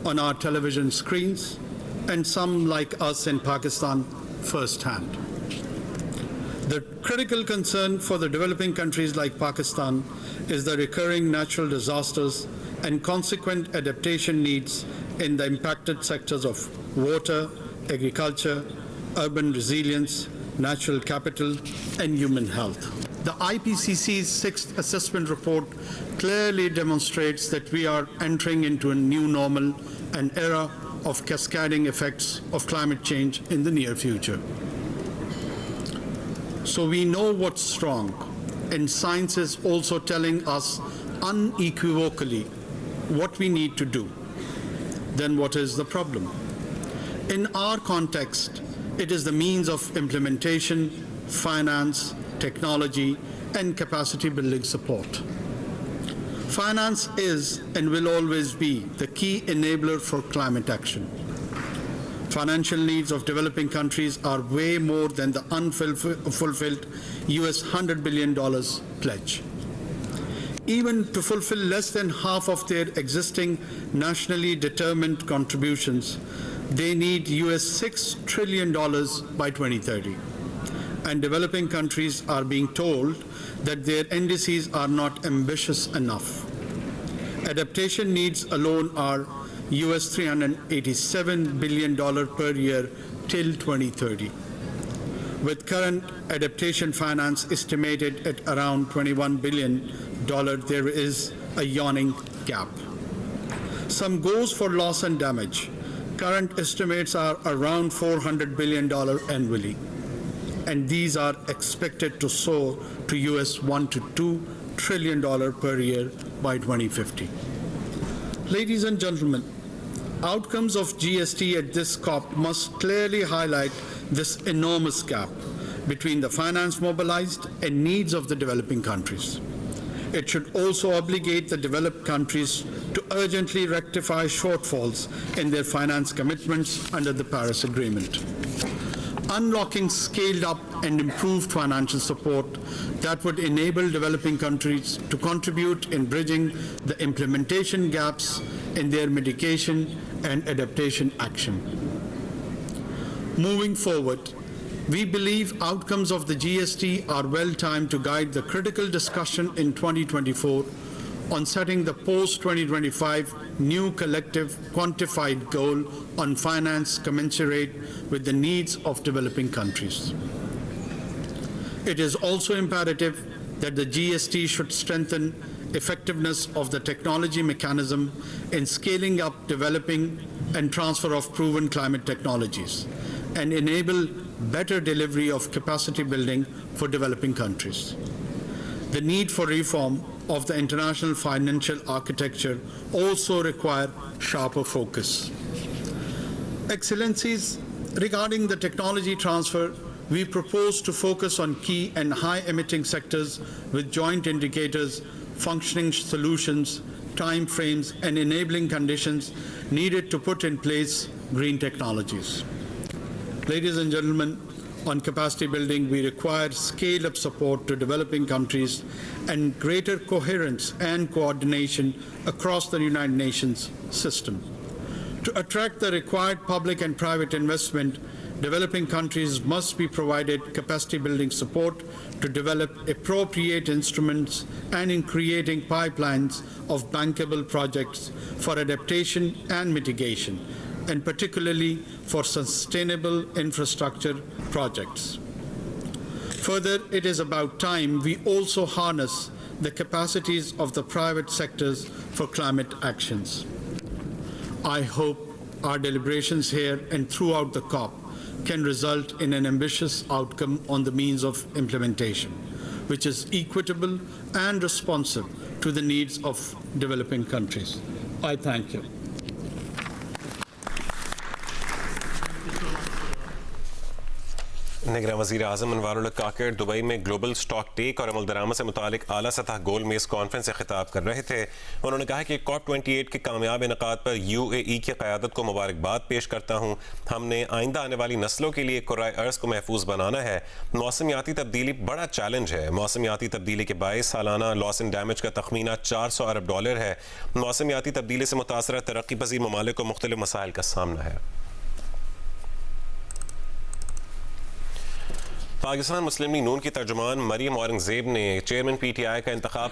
on our television screens, and some like us in Pakistan firsthand. The critical concern for the developing countries like Pakistan is the recurring natural disasters and consequent adaptation needs in the impacted sectors of water, agriculture, urban resilience, natural capital, and human health. The IPCC's sixth assessment report clearly demonstrates that we are entering into a new normal, an era of cascading effects of climate change in the near future. So we know what's wrong, and science is also telling us unequivocally what we need to do. Then what is the problem? In our context, it is the means of implementation, finance, technology, and capacity building support. Finance is and will always be the key enabler for climate action. Financial needs of developing countries are way more than the unfulfilled US $100 billion pledge. Even to fulfill less than half of their existing nationally determined contributions, they need US $6 trillion by 2030. And developing countries are being told that their indices are not ambitious enough. Adaptation needs alone are US $387 billion per year till 2030. With current adaptation finance estimated at around $21 billion, there is a yawning gap. Some goes for loss and damage. Current estimates are around $400 billion annually, and these are expected to soar to US $1 to $2 trillion per year by 2050. Ladies and gentlemen, outcomes of GST at this COP must clearly highlight this enormous gap between the finance mobilized and needs of the developing countries. It should also obligate the developed countries to urgently rectify shortfalls in their finance commitments under the Paris Agreement. Unlocking scaled-up and improved financial support that would enable developing countries to contribute in bridging the implementation gaps in their mitigation and adaptation action. Moving forward, we believe outcomes of the GST are well timed to guide the critical discussion in 2024 on setting the post-2025 new collective quantified goal on finance commensurate with the needs of developing countries. It is also imperative that the GST should strengthen effectiveness of the technology mechanism in scaling up developing and transfer of proven climate technologies and enable better delivery of capacity building for developing countries. The need for reform of the international financial architecture also require sharper focus. Excellencies, regarding the technology transfer, we propose to focus on key and high-emitting sectors with joint indicators, functioning solutions, time frames, and enabling conditions needed to put in place green technologies. Ladies and gentlemen, on capacity building, we require scale-up support to developing countries and greater coherence and coordination across the United Nations system. To attract the required public and private investment, developing countries must be provided capacity building support to develop appropriate instruments and in creating pipelines of bankable projects for adaptation and mitigation, and particularly for sustainable infrastructure projects. Further, it is about time we also harness the capacities of the private sectors for climate actions. I hope our deliberations here and throughout the COP can result in an ambitious outcome on the means of implementation, which is equitable and responsive to the needs of developing countries. I thank you. निगरान वज़ीर आज़म अनवारुल काकर Dubai में global stock take और अमल दरामद से मुतालिक आला सतह गोल मेज़ conference से खिताब कर रहे थे। उन्होंने कहा कि COP28 के कामयाब इनकाद पर UAE की क़यादत को मुबारकबाद पेश करता हूँ। हमने आइंदा आने वाली नस्लों के लिए कुर्राए अर्ज़ को महफूज बनाना है। मौसमियाती तब्दीली बड़ा चैलेंज है। मौसमियाती तब्दीली के बायस सालाना लॉस एंड डैमेज का तखमीना $400 अरब है। मौसमियाती तब्दीली से मुतासरा तरक्की पज़ीर ममालिक को मुख्तलिफ मसाइल का सामना है। पाकिस्तान मुस्लिम लीग नून की तर्जुमान मरियम औरंगज़ेब ने चेयरमैन PTI का इंतखाब